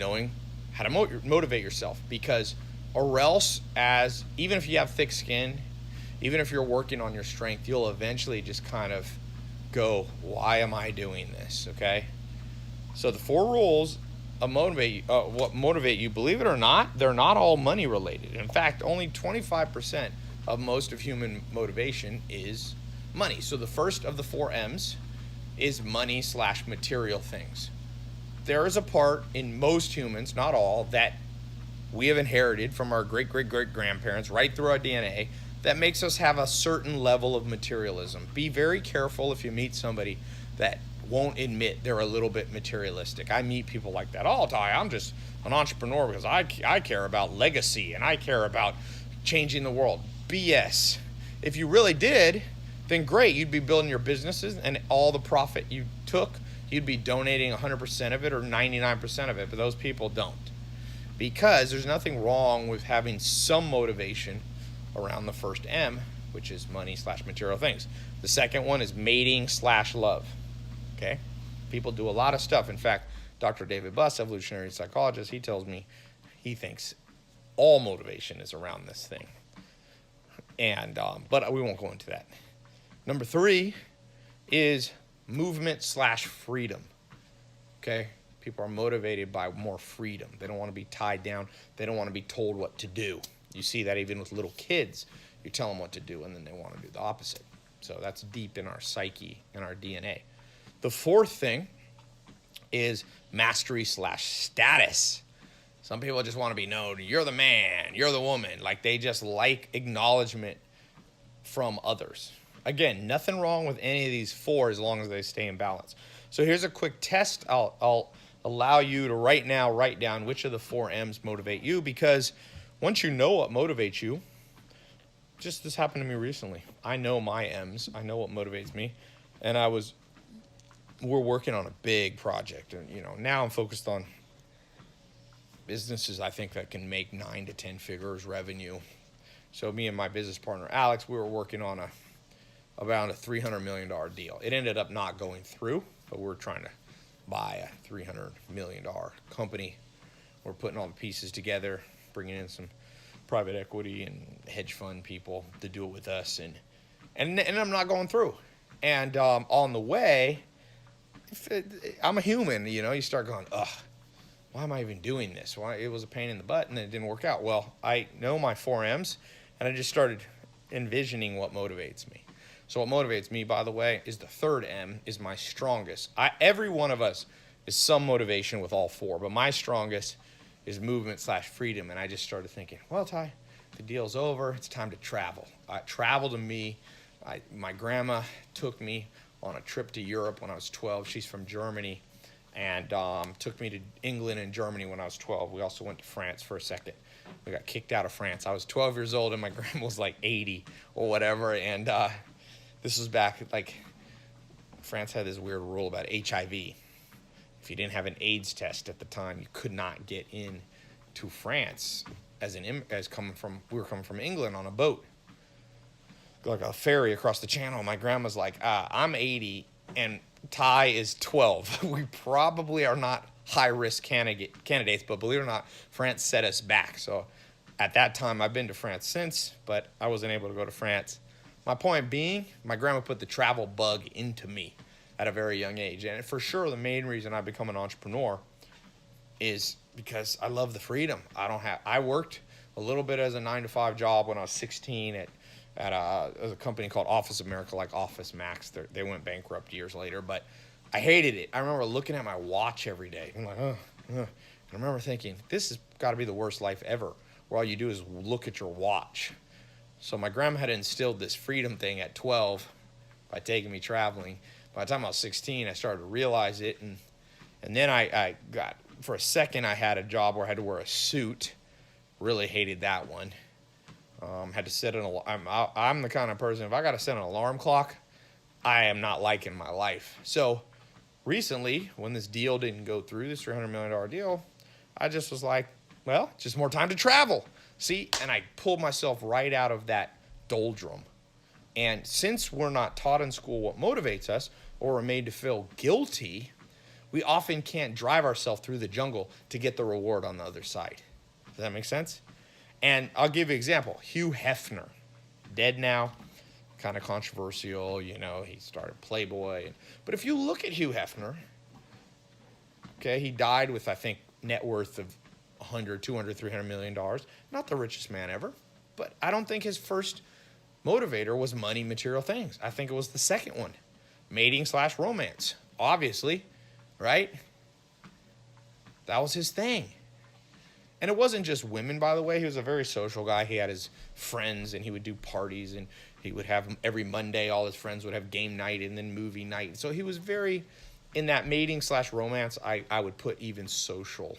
knowing how to motivate yourself, because or else, as even if you have thick skin, even if you're working on your strength, you'll eventually just kind of go, why am I doing this? Okay. So the 4 rules of what motivate you, believe it or not, they're not all money related. In fact, only 25% of most of human motivation is money. So the first of the 4 M's is money / material things. There is a part in most humans, not all, that we have inherited from our great-great-great-grandparents right through our DNA that makes us have a certain level of materialism. Be very careful if you meet somebody that won't admit they're a little bit materialistic. I meet people like that. Oh, Ty, I'm just an entrepreneur because I care about legacy and I care about changing the world. BS. If you really did, then great. You'd be building your businesses, and all the profit you took, you'd be donating 100% of it or 99% of it, but those people don't. Because there's nothing wrong with having some motivation around the first M, which is money / material things. The second one is mating / love. Okay? People do a lot of stuff. In fact, Dr. David Buss, evolutionary psychologist, he tells me he thinks all motivation is around this thing. And but we won't go into that. Number 3 is movement / freedom. Okay? People are motivated by more freedom. They don't want to be tied down. They don't want to be told what to do. You see that even with little kids. You tell them what to do, and then they want to do the opposite. So that's deep in our psyche, in our DNA. The 4th thing is mastery / status. Some people just want to be known. You're the man. You're the woman. Like, they just like acknowledgement from others. Again, nothing wrong with any of these 4 as long as they stay in balance. So here's a quick test. I'll allow you to right now write down which of the 4 M's motivate you, because once you know what motivates you, just this happened to me recently. I know my M's. I know what motivates me. And we're working on a big project. And, now I'm focused on businesses I think that can make 9 to 10 figures revenue. So me and my business partner, Alex, we were working on around a $300 million deal. It ended up not going through, but we're trying to buy a $300 million company. We're putting all the pieces together, bringing in some private equity and hedge fund people to do it with us, and I'm not going through. And on the way, I'm a human, you start going, ugh, why am I even doing this? Why? It was a pain in the butt, and then it didn't work out. Well, I know my 4 M's, and I just started envisioning what motivates me. So what motivates me, by the way, is the 3rd M, is my strongest. Every one of us is some motivation with all 4, but my strongest is movement / freedom. And I just started thinking, well, Ty, the deal's over. It's time to travel. Travel to me. My grandma took me on a trip to Europe when I was 12. She's from Germany, and took me to England and Germany when I was 12. We also went to France for a second. We got kicked out of France. I was 12 years old, and my grandma was like 80 or whatever, and this was back, France had this weird rule about HIV. If you didn't have an AIDS test at the time, you could not get in to France we were coming from England on a boat, like a ferry across the channel. My grandma's like, I'm 80 and Ty is 12. We probably are not high-risk candidates, but believe it or not, France set us back. So at that time, I've been to France since, but I wasn't able to go to France. My point being, my grandma put the travel bug into me at a very young age. And for sure, the main reason I become an entrepreneur is because I love the freedom. I worked a little bit as a 9-to-5 job when I was 16 at a company called Office America, like Office Max. They went bankrupt years later, but I hated it. I remember looking at my watch every day. I'm like, And I remember thinking, this has got to be the worst life ever, where all you do is look at your watch. So my grandma had instilled this freedom thing at 12 by taking me traveling. By the time I was 16, I started to realize it, and then I got, for a second, I had a job where I had to wear a suit. Really hated that one. Had to set I'm the kind of person, if I got to set an alarm clock, I am not liking my life. So recently, when this deal didn't go through, this $300 million deal, I just was like, well, just more time to travel. See, and I pulled myself right out of that doldrum. And since we're not taught in school what motivates us, or we're made to feel guilty we often can't drive ourselves through the jungle to get the reward on the other side. Does that make sense? And I'll give you an example. Hugh Hefner, dead now, kind of controversial, you know, he started Playboy. But if you look at Hugh Hefner, okay, he died with, I think, net worth of 100, 200, 300 million dollars. Not the richest man ever, but I don't think his first motivator was money, material things. I think it was the second one, mating/romance, obviously, right? That was his thing. And it wasn't just women, by the way. He was a very social guy. He had his friends, and he would do parties, and he would have every Monday, all his friends would have game night and then movie night. So he was very, in that mating/romance, I would put even social,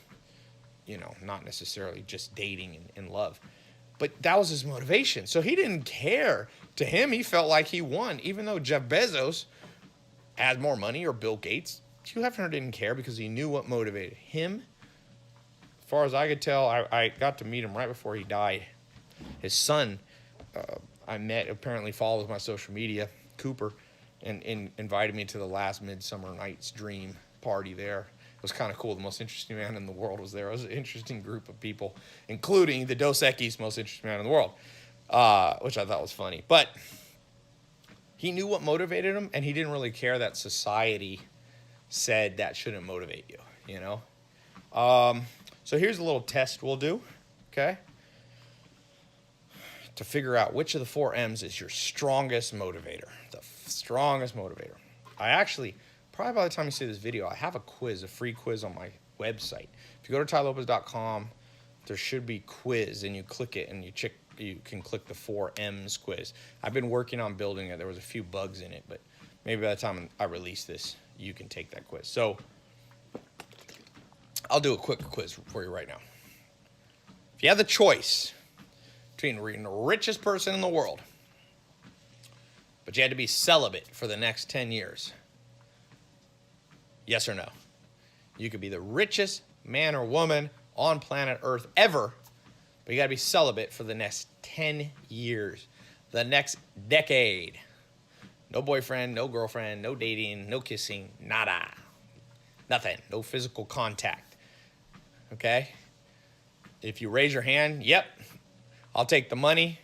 you know, not necessarily just dating and love. But that was his motivation. So he didn't care. To him, he felt like he won. Even though Jeff Bezos had more money, or Bill Gates, Hugh Hefner didn't care because he knew what motivated him. As far as I could tell, I got to meet him right before he died. His son, I met, apparently follows my social media, Cooper, and invited me to the last Midsummer Night's Dream party there. It was kind of cool. The most interesting man in the world was there. It was an interesting group of people, including the Dos Equis most interesting man in the world, which I thought was funny. But he knew what motivated him, and he didn't really care that society said that shouldn't motivate you, you know? So here's a little test we'll do, okay? To figure out which of the 4 M's is your strongest motivator. The strongest motivator. I actually, probably by the time you see this video, I have a quiz, a free quiz on my website. If you go to tylopez.com, there should be quiz, and you click it, and you can click the 4 M's quiz. I've been working on building it. There was a few bugs in it, but maybe by the time I release this, you can take that quiz. So I'll do a quick quiz for you right now. If you have the choice between being the richest person in the world, but you had to be celibate for the next 10 years, yes or no? You could be the richest man or woman on planet Earth ever, but you got to be celibate for the next 10 years, the next decade. No boyfriend, no girlfriend, no dating, no kissing, nada. Nothing, no physical contact. Okay? If you raise your hand, yep, I'll take the money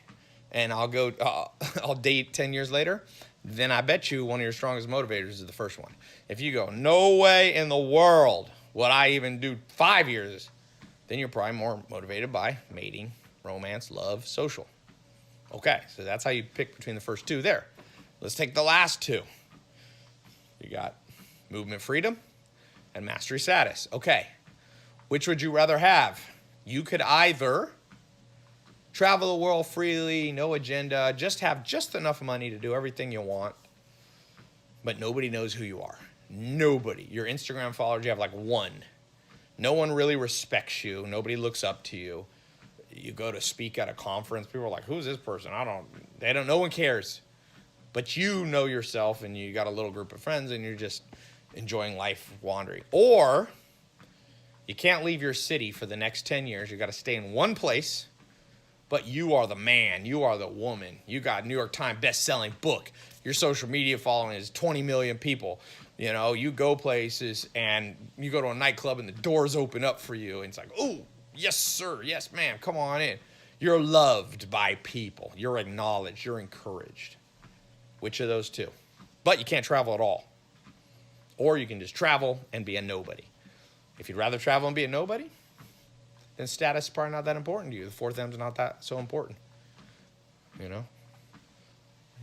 and I'll date 10 years later, then I bet you one of your strongest motivators is the first one. If you go, no way in the world would I even do 5 years, then you're probably more motivated by mating, romance, love, social. Okay, so that's how you pick between the first 2 there. Let's take the last 2. You got movement freedom and mastery status. Okay, which would you rather have? You could either travel the world freely, no agenda, just have just enough money to do everything you want, but nobody knows who you are. Nobody. Your Instagram followers, you have like 1. No one really respects you. Nobody looks up to you. You go to speak at a conference, people are like, who's this person? No one cares. But you know yourself, and you got a little group of friends, and you're just enjoying life wandering. Or you can't leave your city for the next 10 years. You got to stay in one place, but you are the man. You are the woman. You got New York Times best-selling book. Your social media following is 20 million people. You know, you go places, and you go to a nightclub, and the doors open up for you, and it's like, oh, yes, sir. Yes, ma'am. Come on in. You're loved by people. You're acknowledged. You're encouraged. Which of those 2? But you can't travel at all. Or you can just travel and be a nobody. If you'd rather travel and be a nobody, then status is probably not that important to you. The 4th M's not that so important. You know?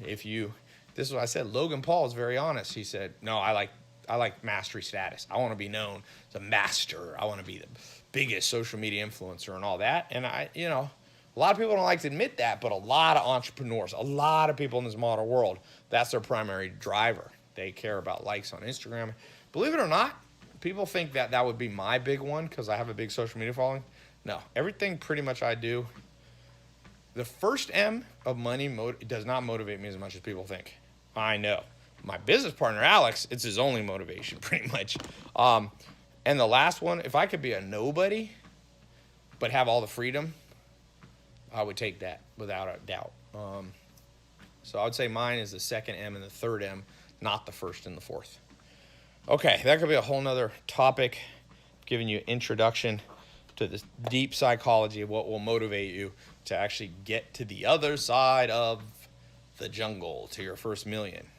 This is what I said. Logan Paul is very honest. He said, no, I like mastery status. I want to be known as a master. I want to be the biggest social media influencer and all that. And a lot of people don't like to admit that, but a lot of entrepreneurs, a lot of people in this modern world, that's their primary driver. They care about likes on Instagram. Believe it or not, people think that would be my big one because I have a big social media following. No, everything pretty much I do. The first M of money does not motivate me as much as people think. I know. My business partner, Alex, it's his only motivation pretty much. And the last one, if I could be a nobody but have all the freedom, I would take that without a doubt. So I would say mine is the second M and the third M, not the first and the fourth. Okay, that could be a whole nother topic, giving you introduction to this deep psychology of what will motivate you to actually get to the other side of the jungle to your first million.